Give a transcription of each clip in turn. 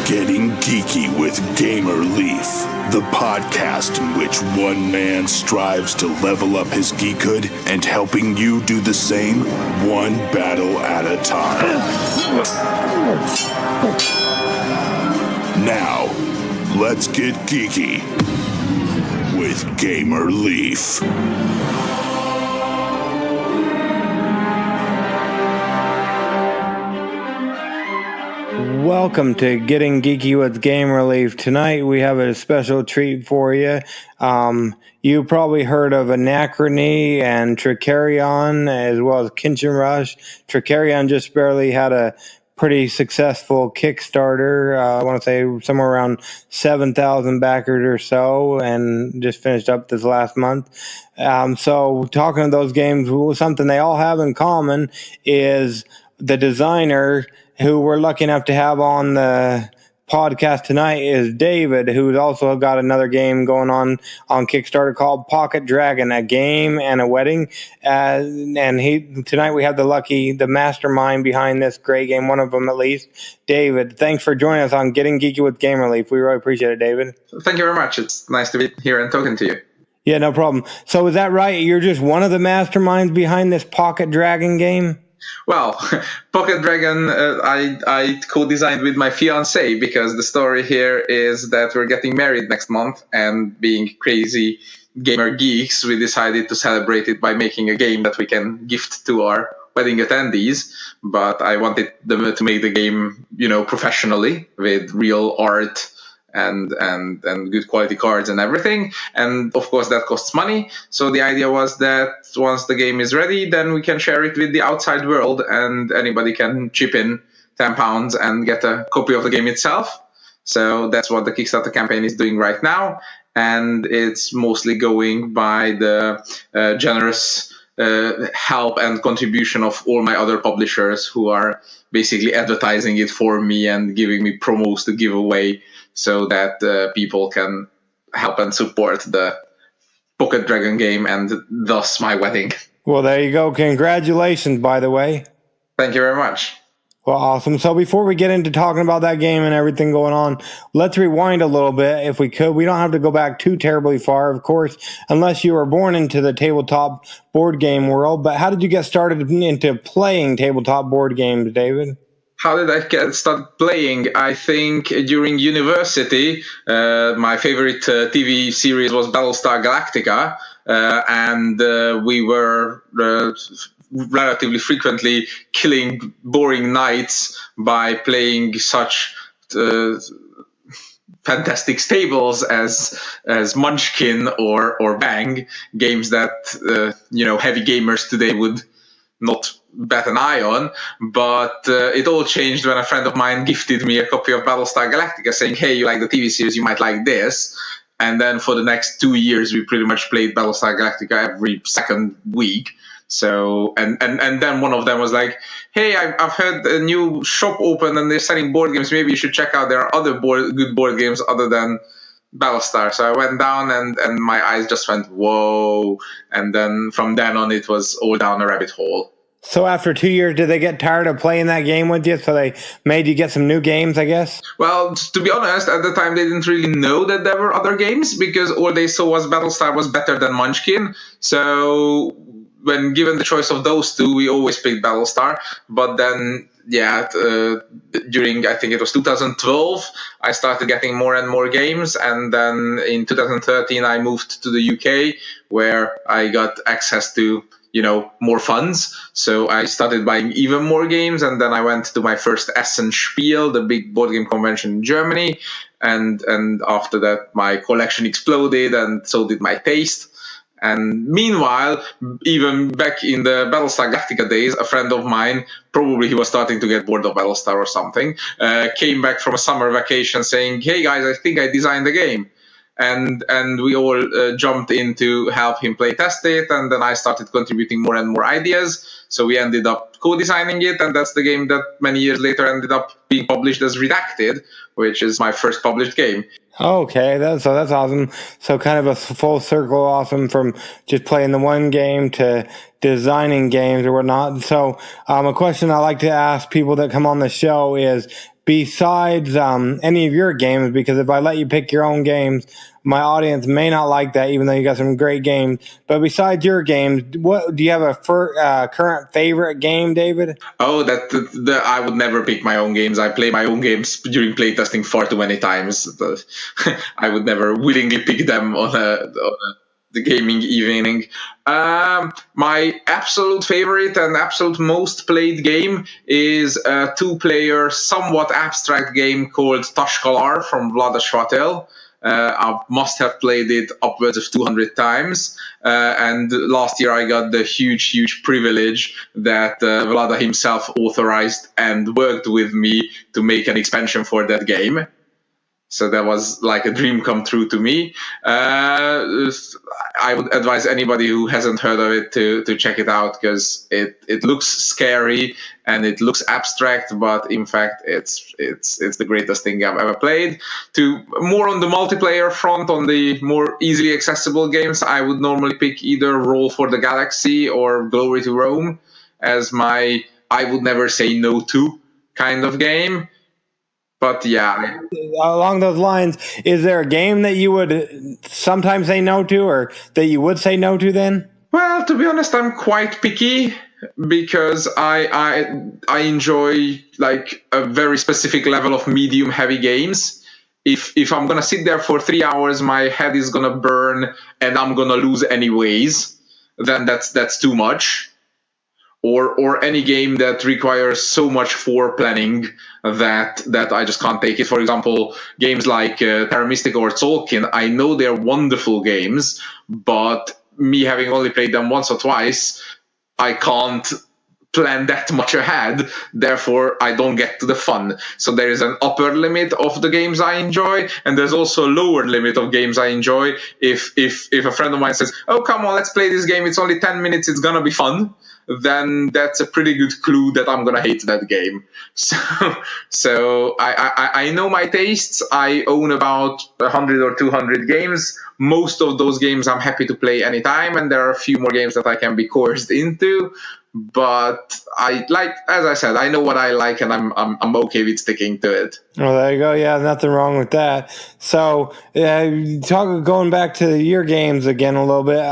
Getting Geeky with Gamer Leaf, the podcast in which one man strives to level up his geekhood and helping you do the same, one battle at a time. Now, let's get geeky with Gamer Leaf. Welcome to Getting Geeky with Game Relief. Tonight we have a special treat for you. You probably heard of Anachrony and Tricarion as well as Kenshin Rush. Tricarion just barely had a pretty successful Kickstarter. I want to say somewhere around 7,000 backers or so, and just finished up this last month. So talking to those games, something they all have in common is the designer who we're lucky enough to have on the podcast tonight is David, who's also got another game going on Kickstarter called Pocket Dragon, a game and a wedding. And tonight we have the mastermind behind this great game, one of them at least. David, thanks for joining us on Getting Geeky with Game Relief. We really appreciate it, David. Thank you very much. It's nice to be here and talking to you. Yeah, no problem. So is that right? You're just one of the masterminds behind this Pocket Dragon game? Well, Pocket Dragon, I co-designed with my fiancée because the story here is that we're getting married next month, and being crazy gamer geeks, we decided to celebrate it by making a game that we can gift to our wedding attendees. But I wanted them to make the game, professionally with real art and good quality cards and everything, and of course that costs money. So the idea was that once the game is ready, then we can share it with the outside world, and anybody can chip in £10 and get a copy of the game itself. So that's what the Kickstarter campaign is doing right now, and it's mostly going by the generous help and contribution of all my other publishers who are basically advertising it for me and giving me promos to give away, so that people can help and support the Pocket Dragon game and thus my wedding. Well, there you go. Congratulations, by the way. Thank you very much. Well, awesome. So before we get into talking about that game and everything going on, let's rewind a little bit if we could. We don't have to go back too terribly far, of course, unless you were born into the tabletop board game world. But how did you get started into playing tabletop board games, David? How did I start playing? I think during university, my favorite TV series was Battlestar Galactica, and we were relatively frequently killing boring nights by playing such fantastic staples as Munchkin or Bang, games that heavy gamers today would not bat an eye on. But it all changed when a friend of mine gifted me a copy of Battlestar Galactica, saying, "Hey, you like the TV series, you might like this." And then for the next 2 years, we pretty much played Battlestar Galactica every second week. So, and then one of them was like, "Hey, I've heard a new shop open and they're selling board games. Maybe you should check out. There are other good board games other than Battlestar." So I went down and my eyes just went, whoa. And then from then on, it was all down a rabbit hole. So after 2 years, did they get tired of playing that game with you? So they made you get some new games, I guess? Well, to be honest, at the time, they didn't really know that there were other games because all they saw was Battlestar was better than Munchkin. So when given the choice of those two, we always picked Battlestar. But then, during, I think it was 2012, I started getting more and more games. And then in 2013, I moved to the UK, where I got access to more funds. So I started buying even more games, and then I went to my first Essen Spiel, the big board game convention in Germany. And after that, my collection exploded, and so did my taste. And meanwhile, even back in the Battlestar Galactica days, a friend of mine, probably he was starting to get bored of Battlestar or something, came back from a summer vacation saying, "Hey guys, I think I designed the game." And we all jumped in to help him play test it, and then I started contributing more and more ideas. So we ended up co-designing it, and that's the game that many years later ended up being published as Redacted, which is my first published game. Okay, that's awesome. So kind of a full circle, awesome, from just playing the one game to designing games or whatnot. So a question I like to ask people that come on the show is, besides any of your games, because if I let you pick your own games, my audience may not like that, even though you got some great games. But besides your games, what do you have a current favorite game, David? Oh, that I would never pick my own games. I play my own games during playtesting far too many times. I would never willingly pick them on the gaming evening. My absolute favorite and absolute most played game is a 2-player, somewhat abstract game called Tashkalar from Vlaada Chvátil. I must have played it upwards of 200 times. And last year I got the huge privilege that Vlaada himself authorized and worked with me to make an expansion for that game. So that was like a dream come true to me. I would advise anybody who hasn't heard of it to check it out, because it looks scary and it looks abstract, but in fact it's the greatest thing I've ever played. To more on the multiplayer front, on the more easily accessible games, I would normally pick either Roll for the Galaxy or Glory to Rome as my I would never say no to kind of game. But yeah. Along those lines, is there a game that you would sometimes say no to, or that you would say no to then? Well, to be honest, I'm quite picky, because I enjoy like a very specific level of medium heavy games. If I'm gonna sit there for 3 hours, my head is gonna burn and I'm gonna lose anyways, then that's too much. Or any game that requires so much planning that I just can't take it. For example, games like Terra Mystica or Tolkien, I know they're wonderful games, but me having only played them once or twice, I can't plan that much ahead, therefore I don't get to the fun. So there is an upper limit of the games I enjoy, and there's also a lower limit of games I enjoy. If a friend of mine says, oh, come on, let's play this game, it's only 10 minutes, it's gonna be fun, then that's a pretty good clue that I'm gonna hate that game. So I know my tastes. I own about 100 or 200 games. Most of those games I'm happy to play anytime, and there are a few more games that I can be coerced into. But I like, as I said, I know what I like, and I'm okay with sticking to it. Oh, there you go. Yeah, nothing wrong with that. So, going back to your games again a little bit.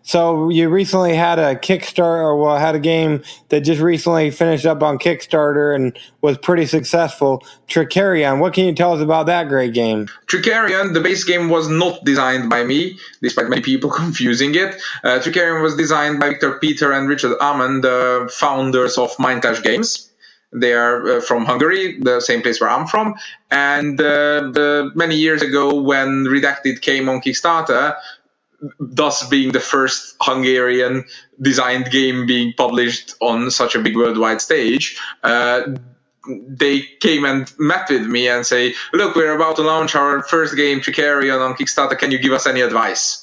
So you recently had a Kickstarter, or well, had a game that just recently finished up on Kickstarter and was pretty successful. Tricarion. What can you tell us about that great game? Tricarion, the base game, was not designed by me, despite many people confusing it. Tricarion was designed by Victor Peter and Richard Amann, the founders of Mindclash Games. They are from Hungary, the same place where I'm from. And many years ago, when Redacted came on Kickstarter, thus being the first Hungarian designed game being published on such a big worldwide stage, they came and met with me and say, look, we're about to launch our first game, Tricarion, on Kickstarter. Can you give us any advice?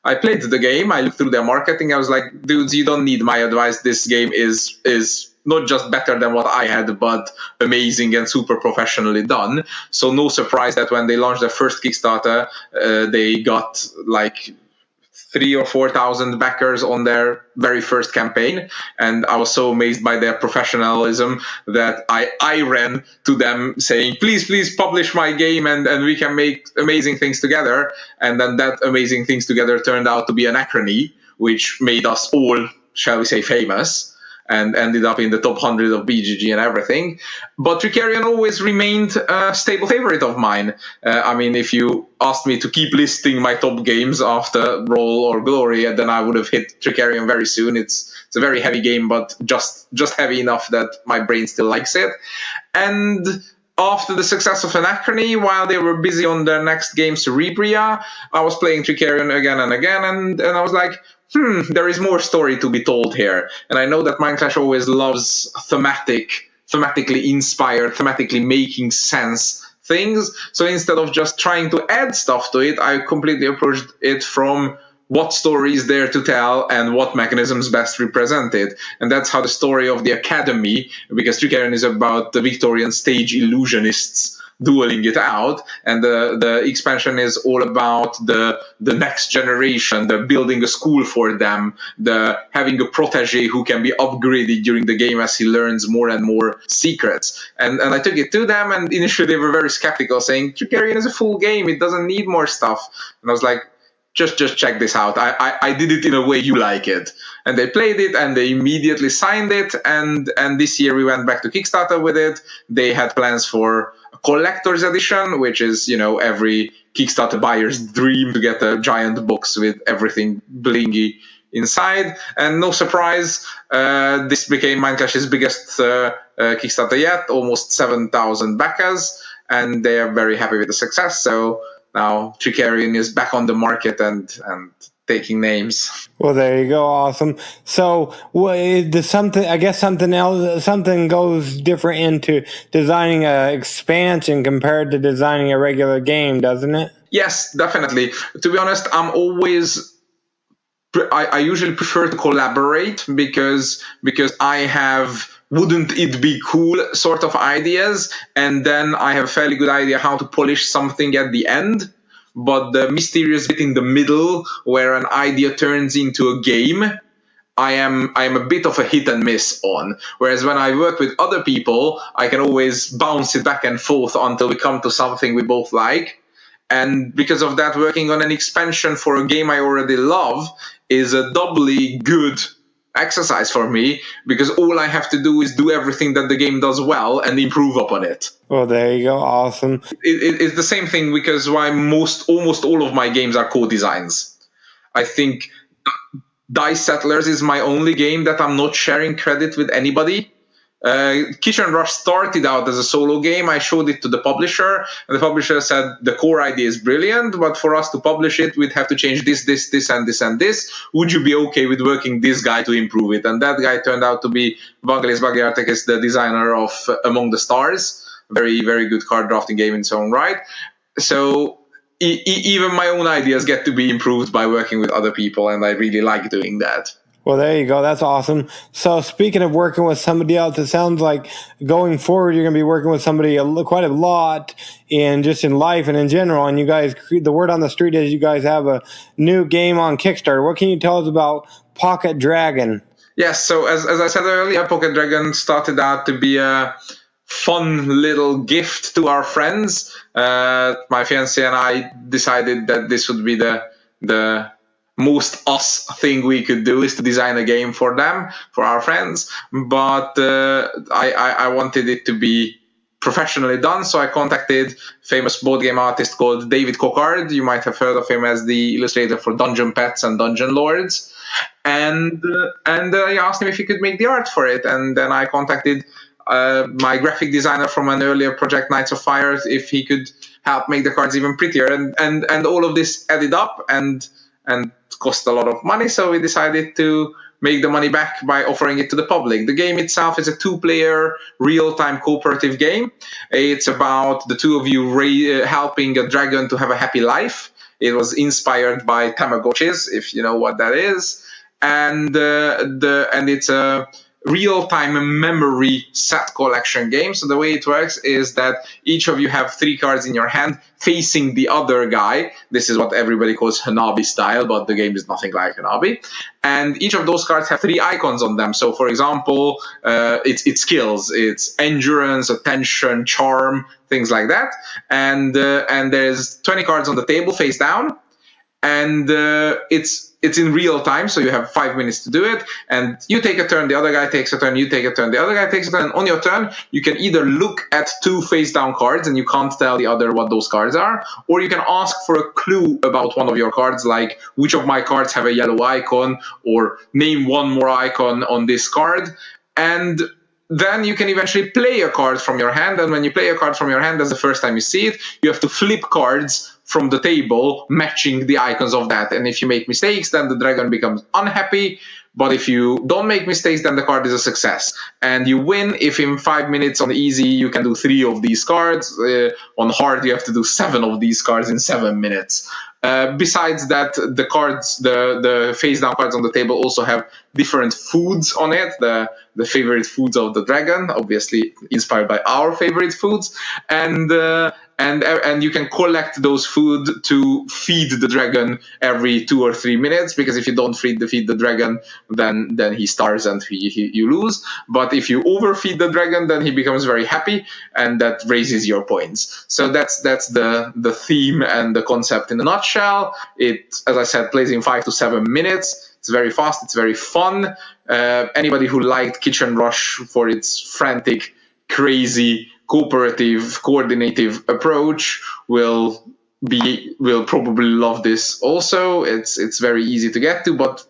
I played the game. I looked through their marketing. I was like, dudes, you don't need my advice. This game is not just better than what I had, but amazing and super professionally done. So no surprise that when they launched their first Kickstarter, they got like 3,000 or 4,000 backers on their very first campaign. And I was so amazed by their professionalism that I ran to them saying, please publish my game and we can make amazing things together. And then that amazing things together turned out to be Anachrony, which made us all, shall we say, famous, and ended up in the top 100 of BGG and everything. But Tricarion always remained a stable favorite of mine. I mean, if you asked me to keep listing my top games after Roll or Glory, then I would have hit Tricarion very soon. It's a very heavy game, but just heavy enough that my brain still likes it. And after the success of Anachrony, while they were busy on their next game, Cerebria, I was playing Tricarion again and again, and I was like, there is more story to be told here. And I know that Mindclash always loves thematically inspired, thematically making sense things. So instead of just trying to add stuff to it, I completely approached it from what story is there to tell and what mechanisms best represent it. And that's how the story of the Academy, because Trickerion is about the Victorian stage illusionists dueling it out, and the expansion is all about the next generation, the building a school for them, the having a protege who can be upgraded during the game as he learns more and more secrets. And I took it to them, and initially they were very skeptical, saying Trickerion is a full game, it doesn't need more stuff. And I was like, just check this out. I did it in a way you like it. And they played it and they immediately signed it. And this year we went back to Kickstarter with it. They had plans for a collector's edition, which is, every Kickstarter buyer's dream to get a giant box with everything blingy inside. And no surprise, this became Mindclash's biggest Kickstarter yet, almost 7,000 backers. And they are very happy with the success. So now Trickerion is back on the market and taking names. Well, there you go. Awesome. So, something goes different into designing an expansion compared to designing a regular game, doesn't it? Yes, definitely. To be honest, I usually prefer to collaborate because I have wouldn't it be cool sort of ideas, and then I have a fairly good idea how to polish something at the end. But the mysterious bit in the middle, where an idea turns into a game, I am a bit of a hit and miss on. Whereas when I work with other people, I can always bounce it back and forth until we come to something we both like. And because of that, working on an expansion for a game I already love is a doubly good exercise for me, because all I have to do is do everything that the game does well and improve upon it. Well, there you go. Awesome. It's the same thing because why almost all of my games are co-designs. I think Dice Settlers is my only game that I'm not sharing credit with anybody. Kitchen Rush started out as a solo game. I showed it to the publisher, and the publisher said the core idea is brilliant, but for us to publish it, we'd have to change this, and this. Would you be okay with working this guy to improve it? And that guy turned out to be Vangelis Bagiartekis, the designer of Among the Stars, very, very good card drafting game in its own right. So even my own ideas get to be improved by working with other people, and I really like doing that. Well, there you go. That's awesome. So speaking of working with somebody else, it sounds like going forward, you're going to be working with somebody quite a lot in life and in general. And you guys, the word on the street is you guys have a new game on Kickstarter. What can you tell us about Pocket Dragon? Yes. So as I said earlier, Pocket Dragon started out to be a fun little gift to our friends. My fiance and I decided that this would be the most us thing we could do is to design a game for them, for our friends. But I wanted it to be professionally done, so I contacted famous board game artist called David Cockard. You might have heard of him as the illustrator for Dungeon Pets and Dungeon Lords. And I asked him if he could make the art for it. And then I contacted my graphic designer from an earlier project, Knights of Fire, if he could help make the cards even prettier. And all of this added up and cost a lot of money, so we decided to make the money back by offering it to the public. The game itself is a 2-player real-time cooperative game. It's about the two of you helping a dragon to have a happy life. It was inspired by Tamagotchis, if you know what that is, and it's a real-time memory set collection game. So the way it works is that each of you have 3 cards in your hand facing the other guy. This is what everybody calls Hanabi style, but the game is nothing like Hanabi. And each of those cards have 3 icons on them. So for example, it's skills, it's endurance, attention, charm, things like that. And there's 20 cards on the table face down. And it's in real time, so you have 5 minutes to do it. And you take a turn, the other guy takes a turn, you take a turn, the other guy takes a turn. And on your turn, you can either look at 2 face-down cards, and you can't tell the other what those cards are, or you can ask for a clue about one of your cards, like which of my cards have a yellow icon, or name one more icon on this card. And then you can eventually play a card from your hand, and when you play a card from your hand, that's the first time you see it, you have to flip cards from the table matching the icons of that. And if you make mistakes, then the dragon becomes unhappy. But if you don't make mistakes, then the card is a success. And you win if in 5 minutes on easy you can do 3 of these cards. On hard, you have to do 7 of these cards in 7 minutes. Besides that, the cards, the face down cards on the table also have different foods on it. The favorite foods of the dragon, obviously inspired by our favorite foods, and you can collect those food to feed the dragon every 2 or 3 minutes, because if you don't feed the dragon, then he starves and you lose. But if you overfeed the dragon, then he becomes very happy, and that raises your points. So that's the theme and the concept in a nutshell. It, as I said, plays in 5 to 7 minutes. It's very fast, it's very fun. Anybody who liked Kitchen Rush for its frantic, crazy, cooperative, coordinative approach will probably love this also. It's very easy to get to, but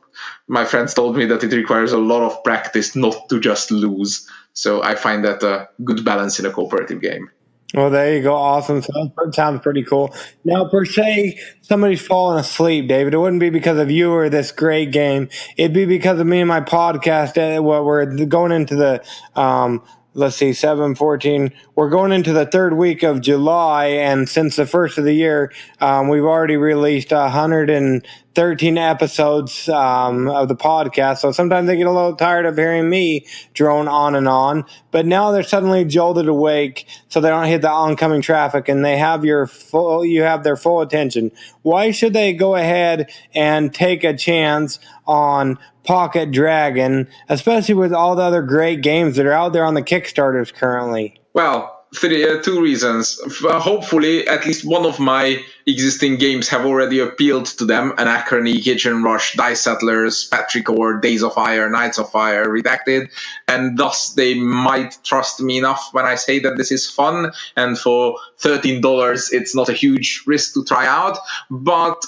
my friends told me that it requires a lot of practice not to just lose. So I find that a good balance in a cooperative game. Well, there you go. Awesome. Sounds pretty cool. Now, per se, somebody's fallen asleep, David. It wouldn't be because of you or this great game. It'd be because of me and my podcast. We're going into the, let's see, 7/14. We're going into the third week of July, and since the first of the year, we've already released 113 episodes of the podcast. So sometimes they get a little tired of hearing me drone on and on. But now they're suddenly jolted awake, so they don't hit the oncoming traffic, and they have you have their full attention. Why should they go ahead and take a chance on Pocket Dragon, especially with all the other great games that are out there on the Kickstarters currently? Well, two reasons. Hopefully, at least one of my existing games have already appealed to them: Anachrony, Kitchen Rush, Dice Settlers, Petrichor, Days of Fire, Nights of Fire, Redacted, and thus they might trust me enough when I say that this is fun, and for $13 it's not a huge risk to try out. But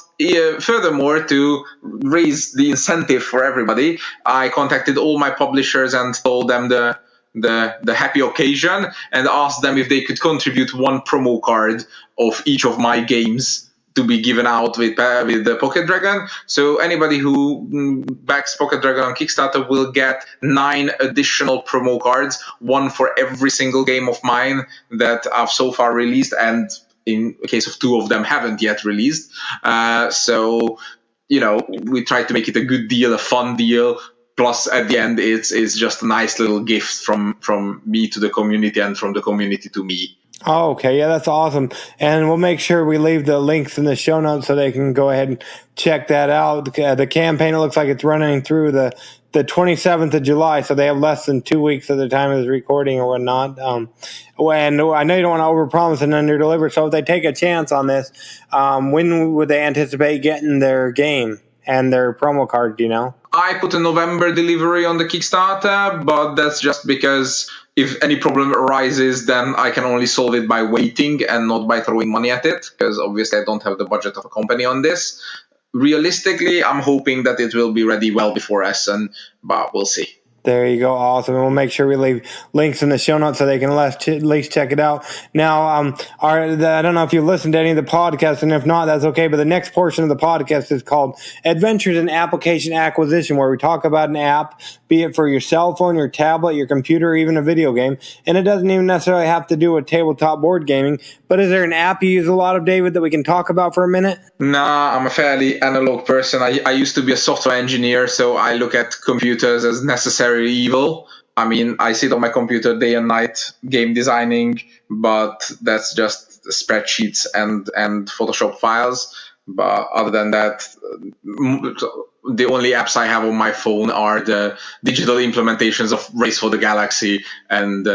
furthermore, to raise the incentive for everybody, I contacted all my publishers and told them the happy occasion, and asked them if they could contribute one promo card of each of my games to be given out with the Pocket Dragon. So anybody who backs Pocket Dragon on Kickstarter will get 9 additional promo cards, one for every single game of mine that I've so far released, and in the case of 2 of them haven't yet released. So, we try to make it a good deal, a fun deal. Plus, at the end, it's just a nice little gift from me to the community and from the community to me. Oh, okay. Yeah, that's awesome. And we'll make sure we leave the links in the show notes so they can go ahead and check that out. The campaign, it looks like it's running through the 27th of July, so they have less than 2 weeks at the time of this recording or whatnot. And I know you don't want to overpromise and underdeliver, so if they take a chance on this, when would they anticipate getting their game and their promo card, do you know? I put a November delivery on the Kickstarter, but that's just because if any problem arises, then I can only solve it by waiting and not by throwing money at it, because obviously I don't have the budget of a company on this. Realistically, I'm hoping that it will be ready well before Essen, but we'll see. There you go. Awesome. And we'll make sure we leave links in the show notes so they can at least check it out. Now, I don't know if you've listened to any of the podcasts, and if not, that's okay. But the next portion of the podcast is called Adventures in Application Acquisition, where we talk about an app, be it for your cell phone, your tablet, your computer, or even a video game. And it doesn't even necessarily have to do with tabletop board gaming. But is there an app you use a lot of, David, that we can talk about for a minute? Nah, I'm a fairly analog person. I used to be a software engineer, so I look at computers as necessary evil. I mean, I sit on my computer day and night game designing, but that's just spreadsheets and Photoshop files. But other than that, the only apps I have on my phone are the digital implementations of Race for the Galaxy and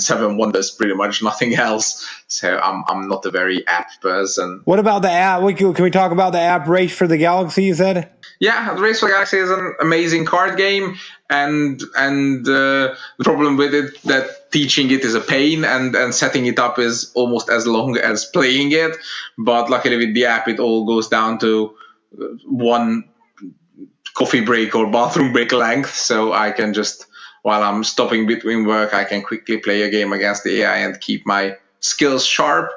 Seven Wonders, pretty much nothing else. So I'm not a very app person. What about the app? Can we talk about the app Race for the Galaxy, you said? Yeah, Race for the Galaxy is an amazing card game, and the problem with it that teaching it is a pain, and setting it up is almost as long as playing it. But luckily with the app, it all goes down to one coffee break or bathroom break length, so I can just, while I'm stopping between work, I can quickly play a game against the AI and keep my skills sharp.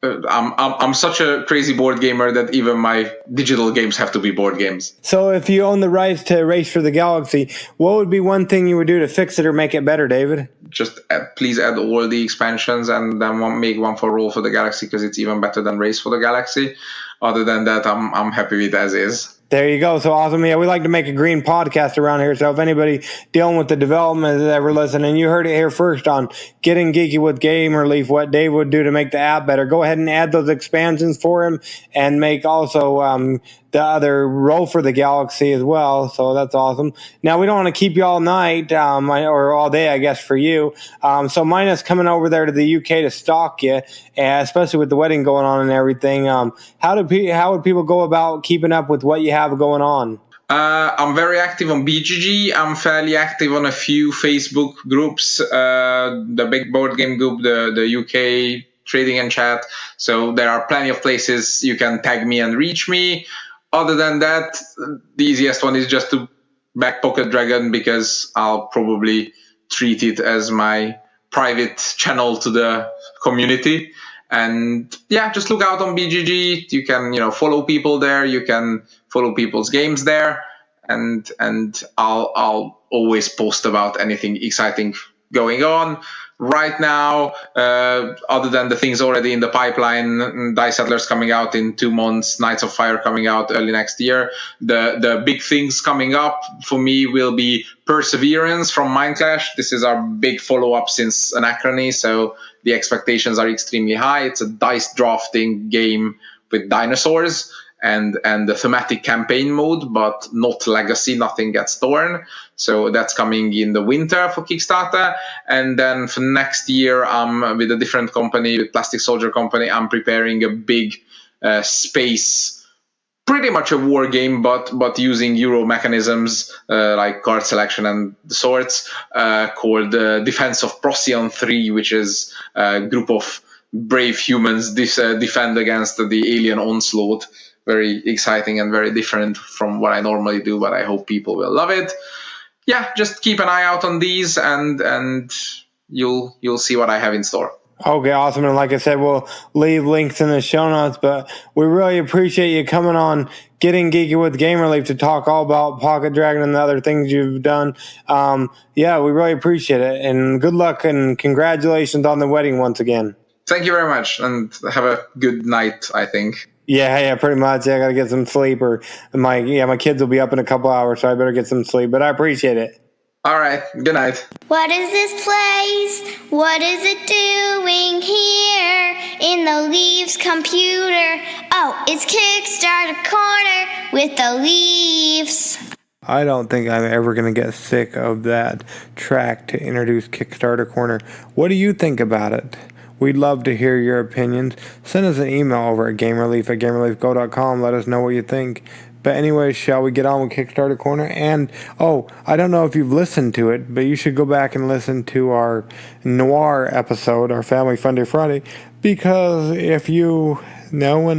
I'm such a crazy board gamer that even my digital games have to be board games. So if you own the rights to Race for the Galaxy, what would be one thing you would do to fix it or make it better, David? Just please add all the expansions and then make one for Roll for the Galaxy, because it's even better than Race for the Galaxy. other than that, I'm happy with as is. There you go. So awesome. Yeah, we like to make a green podcast around here. So if anybody dealing with the development is ever listening, you heard it here first on Getting Geeky with Game Relief, what Dave would do to make the app better. Go ahead and add those expansions for him and make also the other Roll for the Galaxy as well. So that's awesome. Now, we don't want to keep you all night or all day, I guess, for you. So Mina's coming over there to the UK to stalk you, especially with the wedding going on and everything. How would people go about keeping up with what you have going on? I'm very active on BGG. I'm fairly active on a few Facebook groups, the big board game group, the UK trading and chat. So there are plenty of places you can tag me and reach me. Other than that, the easiest one is just to back Pocket Dragon, because I'll probably treat it as my private channel to the community. And yeah, just look out on BGG. You can, follow people there. You can follow people's games there, and I'll always post about anything exciting going on. Right now, other than the things already in the pipeline, Dice Settlers coming out in 2 months, Knights of Fire coming out early next year. The big things coming up for me will be Perseverance from Mind Clash. This is our big follow-up since Anachrony, so the expectations are extremely high. It's a dice drafting game with dinosaurs and the thematic campaign mode, but not legacy, nothing gets torn. So that's coming in the winter for Kickstarter. And then for next year, with a different company, with Plastic Soldier Company, I'm preparing a big space, pretty much a war game, but using Euro mechanisms like card selection and the sorts, called Defense of Procyon 3, which is a group of brave humans defend against the alien onslaught. Very exciting and very different from what I normally do, but I hope people will love it. Yeah, just keep an eye out on these, and you'll see what I have in store. Okay, awesome. And like I said, we'll leave links in the show notes, but we really appreciate you coming on Getting Geeky with Game Relief to talk all about Pocket Dragon and the other things you've done. Yeah, we really appreciate it, and good luck and congratulations on the wedding once again. Thank you very much, and have a good night, I think. Yeah, pretty much. I got to get some sleep, or my kids will be up in a couple hours, so I better get some sleep, but I appreciate it. All right, good night. What is this place? What is it doing here in the Leaves computer? Oh, it's Kickstarter Corner with the Leaves. I don't think I'm ever going to get sick of that track to introduce Kickstarter Corner. What do you think about it? We'd love to hear your opinions. Send us an email over at gamerelief@gamereliefgo.com. Let us know what you think. But anyways, shall we get on with Kickstarter Corner? And, I don't know if you've listened to it, but you should go back and listen to our Noir episode, our Family Fun Day Friday, because no one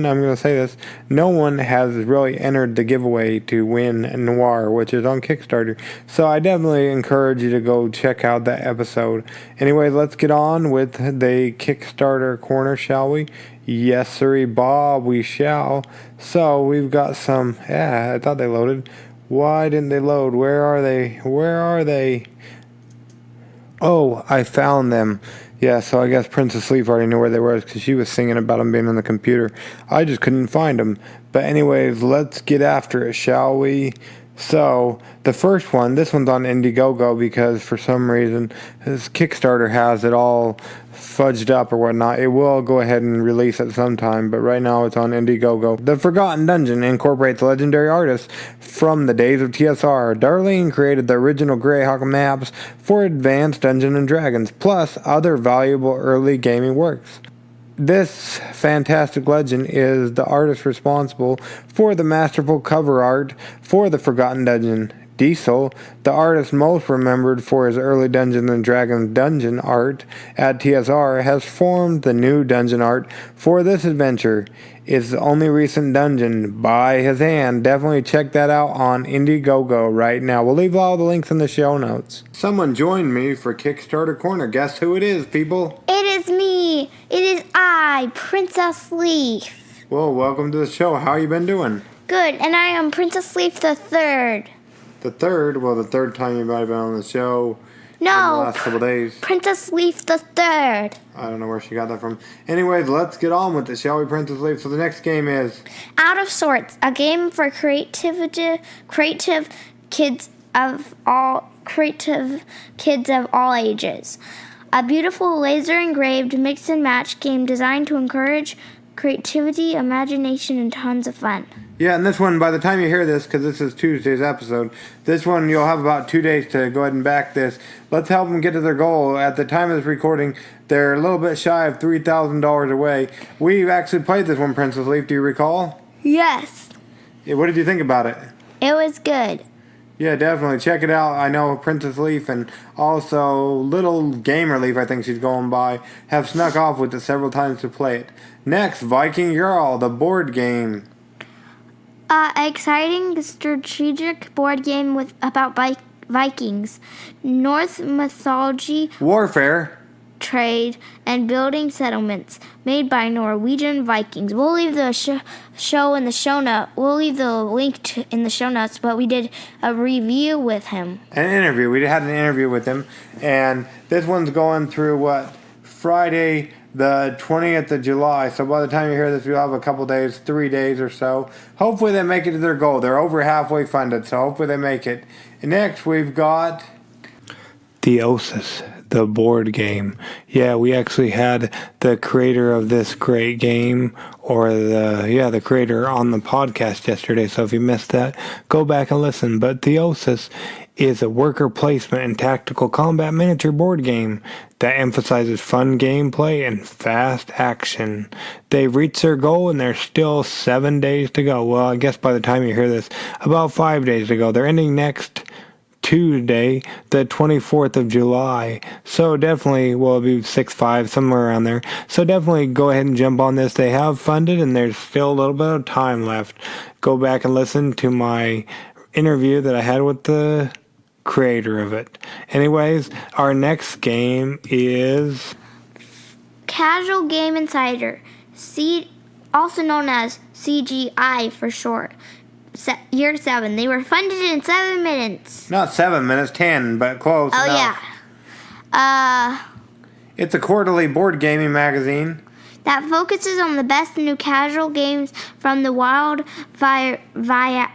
has really entered the giveaway to win Noir, which is on Kickstarter. So I definitely encourage you to go check out that episode. Anyway, let's get on with the Kickstarter Corner, shall we? Yes, sirree, Bob, we shall. So we've got some. I thought they loaded. Why didn't they load? Where are they? Oh, I found them. Yeah, so I guess Princess Leaf already knew where they were because she was singing about them being on the computer. I just couldn't find them. But anyways, let's get after it, shall we? So, the first one, this one's on Indiegogo because for some reason this Kickstarter has it all fudged up or whatnot. It will go ahead and release at some time, but right now it's on Indiegogo. The Forgotten Dungeon incorporates legendary artists from the days of TSR. Darlene created the original Greyhawk maps for Advanced Dungeons & Dragons, plus other valuable early gaming works. This fantastic legend is the artist responsible for the masterful cover art for the Forgotten Dungeon. Diesel, the artist most remembered for his early Dungeons & Dragons dungeon art at TSR, has formed the new dungeon art for this adventure. It's the only recent dungeon by his hand. Definitely check that out on Indiegogo right now. We'll leave all the links in the show notes. Someone joined me for Kickstarter Corner. Guess who it is, people? It is me. It is I, Princess Leaf. Well, welcome to the show. How you been doing? Good, and I am Princess Leaf the Third. The third? Well, the third time you might have been on the show. in the No, last couple days. Princess Leaf the Third. I don't know where she got that from. Anyways, let's get on with it, shall we, Princess Leaf? So the next game is Out of Sorts, a game for creative kids of all ages. A beautiful laser engraved mix and match game designed to encourage creativity, imagination, and tons of fun. Yeah, and this one, by the time you hear this, because this is Tuesday's episode, this one you'll have about 2 days to go ahead and back this. Let's help them get to their goal. At the time of this recording, they're a little bit shy of $3,000 away. We've actually played this one, Princess Leaf. Do you recall? Yes, Yeah, what did you think about it? it was good. Yeah, definitely. Check it out. I know Princess Leaf and also Little Gamer Leaf, I think she's going by, have snuck off with it several times to play it. Next, Vikingjarl, the board game. Exciting strategic board game about Vikings, Norse mythology, Warfare. trade, and building settlements made by Norwegian Vikings. We'll leave the show in the show note. We'll leave the link in the show notes. But we did a review with him. An interview. We had an interview with him, and this one's going through Friday, the 20th of July. So by the time you hear this, we'll have a couple days, 3 days or so. Hopefully they make it to their goal. They're over halfway funded, so hopefully they make it. And next we've got Theosis, the board game. Yeah, we actually had the creator of this great game, or the creator on the podcast yesterday. So if you missed that, go back and listen. But Theosis is a worker placement and tactical combat miniature board game that emphasizes fun gameplay and fast action. They've reached their goal and there's still 7 days to go. Well, I guess by the time you hear this, about 5 days to go. They're ending next Tuesday, the 24th of July. So definitely, well, it'll be 6-5, somewhere around there. So definitely go ahead and jump on this. They have funded and there's still a little bit of time left. Go back and listen to my interview that I had with the creator of it. Anyways, our next game is Casual Game Insider, also known as CGI for short. Year 7. They were funded in 7 minutes. not 7 minutes, 10, but close enough. Yeah. It's a quarterly board gaming magazine. That focuses on the best new casual games from the wide variety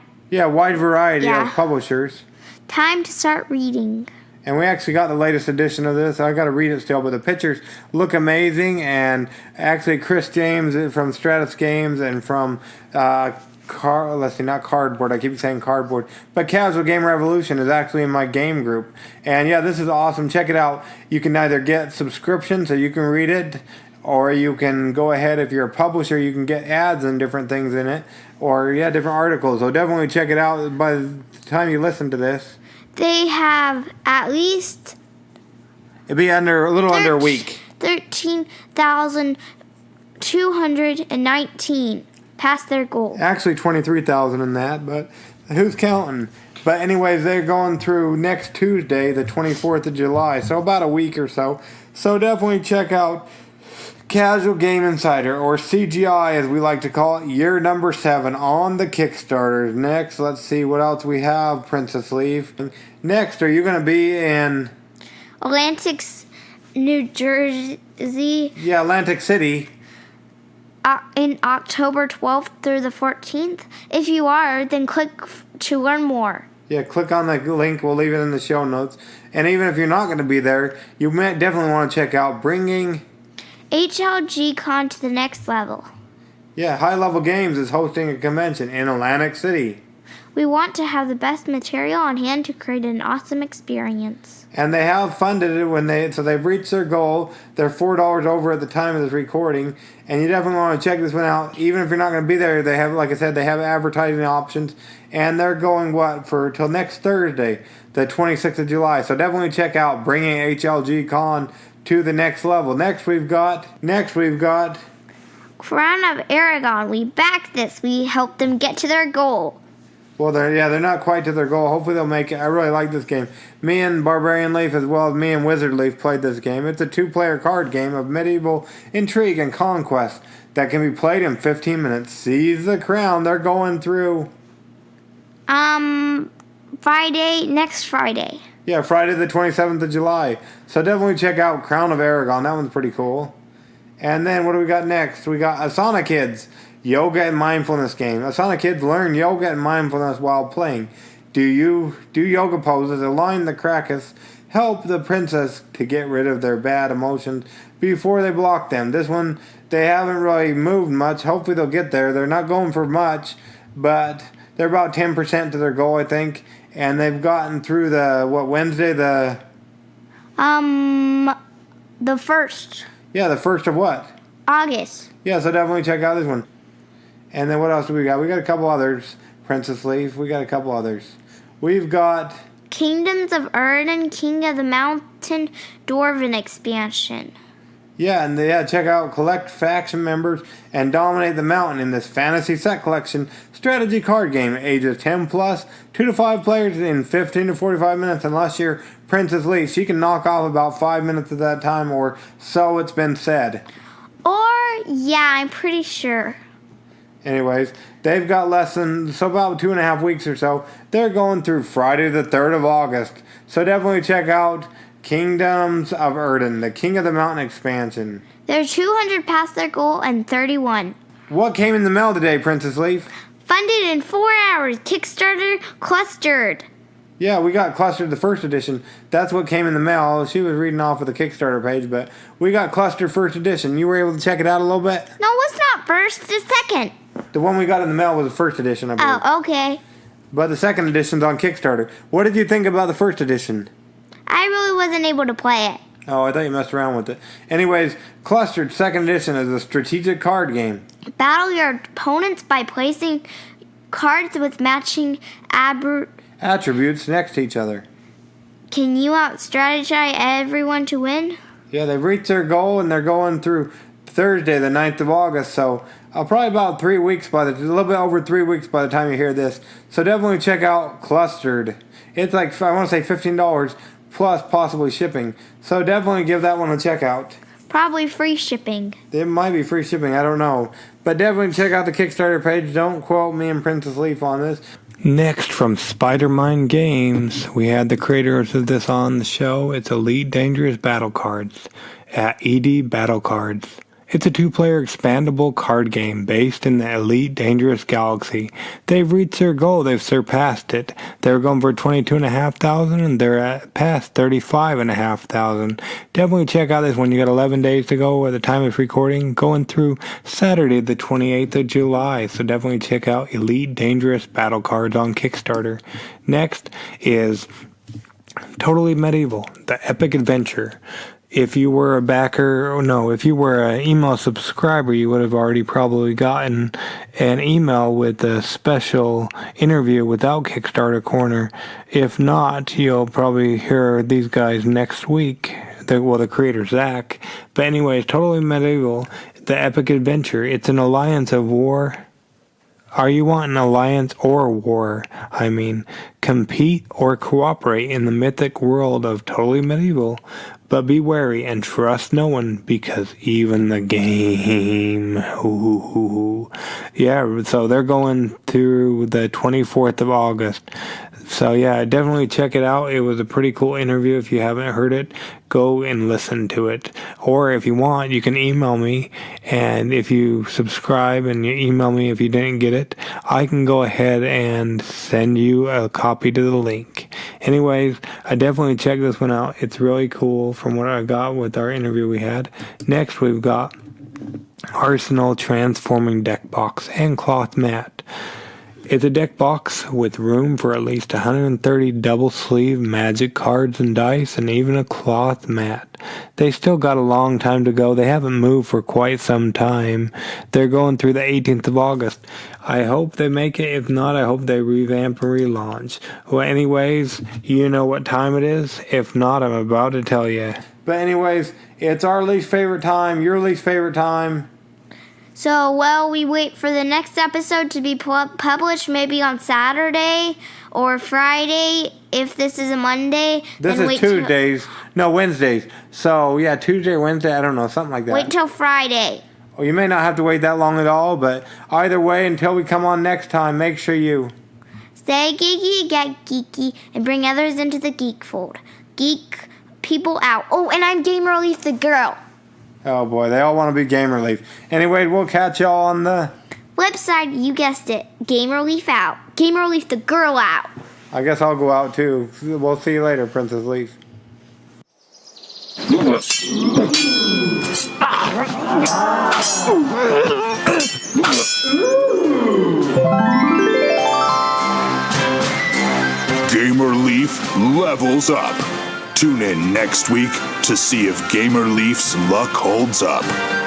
of publishers. Time to start reading. And we actually got the latest edition of this. I got to read it still, but the pictures look amazing. And actually, Chris James from Stratus Games and from not Cardboard. I keep saying Cardboard, but Casual Game Revolution is actually in my game group. And yeah, this is awesome. Check it out. You can either get subscription so you can read it, or you can go ahead, if you're a publisher, you can get ads and different things in it, or different articles. So definitely check it out by the time you listen to this. They have at least It'd be a little under a week. 13,219 past their goal. Actually 23,000 in that, but who's counting? But anyways, they're going through next Tuesday, the 24th of July, so about a week or so. So definitely check out Casual Game Insider, or CGI as we like to call it, year number 7 on the Kickstarter. Next, let's see what else we have, Princess Leaf. Next, are you going to be in Atlantic, New Jersey. Yeah, Atlantic City. In October 12th through the 14th. If you are, then click to learn more. Yeah, click on the link. We'll leave it in the show notes. And even if you're not going to be there, you might definitely want to check out Bringing HLG Con to the next level. Yeah, High Level Games is hosting a convention in Atlantic City. We want to have the best material on hand to create an awesome experience. And they have funded it so they've reached their goal. They're $4 over at the time of this recording. And you definitely want to check this one out. Even if you're not going to be there, they have, like I said, they have advertising options. And they're going, till next Thursday, the 26th of July. So definitely check out Bringing HLG Con to the next level. Next we've got Crown of Aragón. We backed this. We helped them get to their goal. Well, they're not quite to their goal. Hopefully they'll make it. I really like this game. Me and Barbarian Leaf, as well as me and Wizard Leaf, played this game. It's a 2-player card game of medieval intrigue and conquest that can be played in 15 minutes. Seize the crown. They're going through Next Friday. Yeah, Friday the 27th of July. So definitely check out Crown of Aragón. That one's pretty cool. And then what do we got next? We got Asana Kids, yoga and mindfulness game. Asana Kids learn yoga and mindfulness while playing. Do yoga poses, align the krakas, help the princess to get rid of their bad emotions before they block them. This one, they haven't really moved much. Hopefully they'll get there. They're not going for much, but they're about 10% to their goal, I think. And they've gotten through Wednesday? The 1st. Yeah, the 1st of what? August. Yeah, so definitely check out this one. And then what else do we got? We got a couple others. Princess Leaf, we got a couple others. We've got Kingdoms of Erden, King of the Mountain, Dwarven expansion. Yeah, and check out collect faction members and dominate the mountain in this fantasy set collection strategy card game. Ages 10 plus, 2 to 5 players in 15 to 45 minutes. Unless you're Princess Leaf, she can knock off about 5 minutes at that time, or so it's been said. Yeah, I'm pretty sure. Anyways, they've got lessons, so about 2.5 weeks or so. They're going through Friday the 3rd of August. So definitely check out Kingdoms of Erden, the King of the Mountain expansion. They're 200 past their goal and 31. What came in the mail today, Princess Leaf? Funded in 4 hours. Kickstarter clustered. Yeah, we got Clustered the first edition. That's what came in the mail. She was reading off of the Kickstarter page, but we got Clustered first edition. You were able to check it out a little bit? No, it's not first. It's second. The one we got in the mail was the first edition, I believe. Oh, okay. But the second edition's on Kickstarter. What did you think about the first edition? I really wasn't able to play it. Oh, I thought you messed around with it. Anyways, Clustered second edition is a strategic card game. Battle your opponents by placing cards with matching Attributes next to each other. Can you out-strategize everyone to win? Yeah, they've reached their goal and they're going through Thursday, the 9th of August. So probably about 3 weeks a little bit over 3 weeks by the time you hear this. So definitely check out Clustered. It's like, I want to say $15 plus possibly shipping. So definitely give that one a check out. Probably free shipping. It might be free shipping, I don't know. But definitely check out the Kickstarter page. Don't quote me and Princess Leaf on this. Next, from Spider-Mind Games, we had the creators of this on the show. It's Elite Dangerous Battle Cards at ED Battle Cards. It's a 2-player expandable card game based in the Elite Dangerous Galaxy. They've reached their goal. They've surpassed it. They were going for 22,500 and they're at past 35,500. Definitely check out this one. You got 11 days to go at the time of recording, going through Saturday the 28th of July. So definitely check out Elite Dangerous Battle Cards on Kickstarter. Next is Totally Medieval, the Epic Adventure. If you were a if you were an email subscriber, you would have already probably gotten an email with a special interview without Kickstarter Corner. If not, you'll probably hear these guys next week. The creator, Zach. But anyways, Totally Medieval, the Epic Adventure. It's an alliance of war. Are you wanting alliance or war? I mean, compete or cooperate in the mythic world of Totally Medieval. But be wary and trust no one, because even the game. Yeah, so they're going through the 24th of August. So yeah, definitely check it out. It was a pretty cool interview. If you haven't heard it, go and listen to it. Or if you want, you can email me. And if you subscribe and you email me if you didn't get it, I can go ahead and send you a copy to the link. Anyways, I definitely check this one out. It's really cool from what I got with our interview we had. Next, we've got Arsenal Transforming Deck Box and Cloth Mat. It's a deck box with room for at least 130 double sleeve magic cards and dice and even a cloth mat. They still got a long time to go. They haven't moved for quite some time. They're going through the 18th of August. I hope they make it. If not, I hope they revamp and relaunch. Well, anyways, you know what time it is. If not, I'm about to tell you. But anyways, it's our least favorite time, your least favorite time. So, we wait for the next episode to be published maybe on Saturday or Friday. If this is a Monday, this is Tuesdays. No, Wednesdays. So, yeah, Tuesday or Wednesday, I don't know, something like that. Wait till Friday. Well, you may not have to wait that long at all, but either way, until we come on next time, make sure you Stay geeky, get geeky, and bring others into the geek fold. Geek people out. Oh, and I'm Gamer Leaf the girl. Oh boy, they all want to be Gamer Leaf. Anyway, we'll catch y'all on the Flip side, you guessed it. Gamer Leaf out. Gamer Leaf the girl out. I guess I'll go out too. We'll see you later, Princess Leaf. Gamer Leaf levels up. Tune in next week to see if Gamer Leaf's luck holds up.